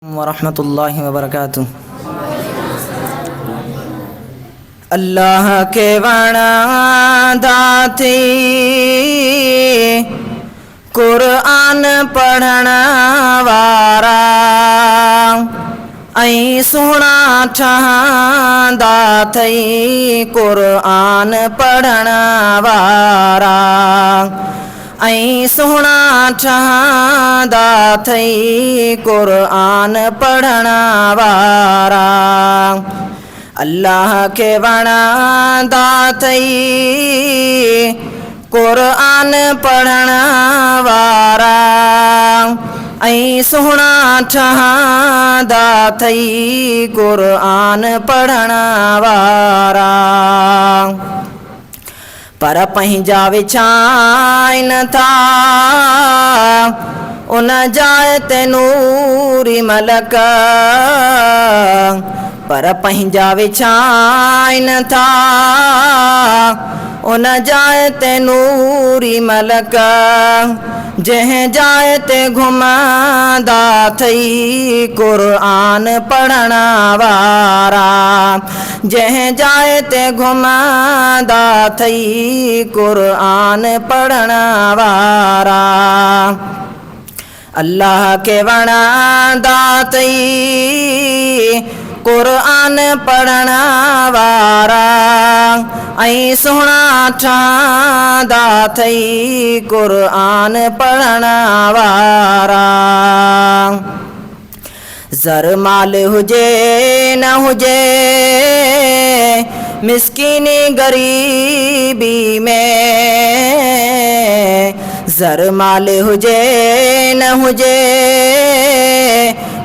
वरहमतुल्लाहि वबरकातुह। अल्लाह के वणा दाती कुरान पढ़ण वारा ऐं सुहिणा ठहंदा थई कुरान पढ़ण वारा ऐं सुहिणा ठहंदा थई कुरान पढ़ण वारा। अल्लाह के वणंदा थई कुरान पढ़ण वारा ऐं सुहिणा ठहंदा थई कुरान पढ़ण वारा। पर पंहिंजा विछाइनि था उन जाइ ते नूरी मलक, पर पंहिंजा विछाइनि था उन जाइ ते नूरी मलक। जंहिं जाइ ते घुमंदा थई कुरान पढ़ण वारा, जंहिं जाइ ते घुमंदा थई कुरान पढ़ण वारा। अल्लाह के वणंदा थई कुरान पढ़ण वारा ऐं सुहिणा ठहंदा थई कुरान पढ़ण वारा। ज़र माल हुजे न हुजे मिस्कीनी गरीबी में, ज़र माल हुजे न हुजे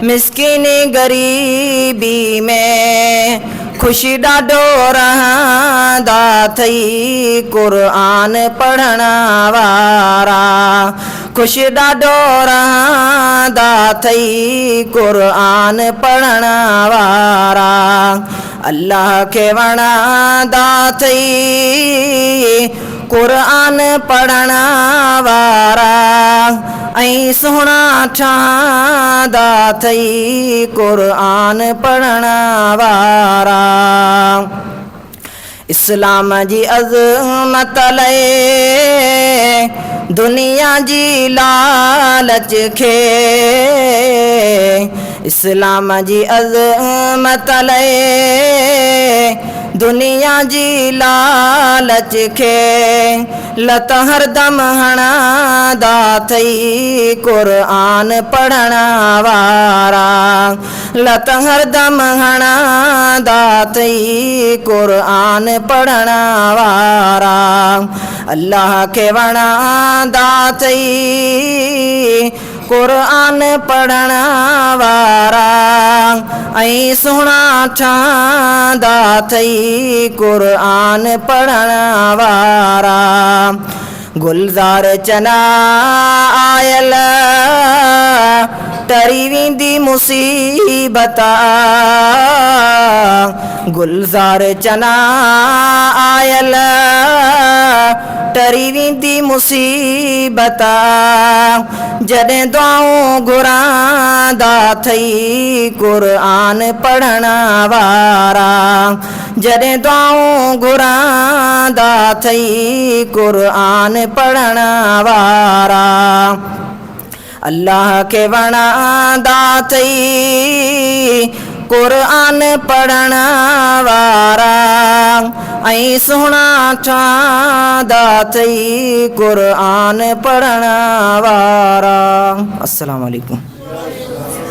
मिस्कीनी गरीबी में, खुशी ॾाढो रहंदा थई कुरान पढ़ण वारा, खुशी ॾाढो रहंदा थई कुरान पढ़ण वारा। अल्लाह के वणंदा थई कुरान पढ़ण वारा ऐं सुहिणा ठहंदा थई कुरान पढ़ण वारा। इस्लाम जी अज़मत लए दुनिया जी लालच खे, इस्लाम जी अज़मत लए दुनिया जी लालच खे लत हरदम हणंदा थई कुरान पढ़ण वारा, लत हरदम हणंदा थई कुरान पढ़ण वारा। अल्लाह के वणंदा थई कुरान पढ़ण वारा ऐं सुहिणा ठहंदा थई कुरान पढ़ण वारा। गुलज़ार चना आयल टरी वेंदी मुसीबत, गुलज़ार चना आयल टरी वेंदी मुसीबत। जॾहिं दुआऊं घुरंदा थई कुरान पढ़ण वारा, जॾहिं दुआऊं घुरंदा थई कुरान पढ़ण वारा। अल्लाह के वणंदा थई कुरान पढ़ण वारा ऐं सुहिणा ठहंदा थई कुरान पढ़ण वारा। अस्सलामु अलैकुम।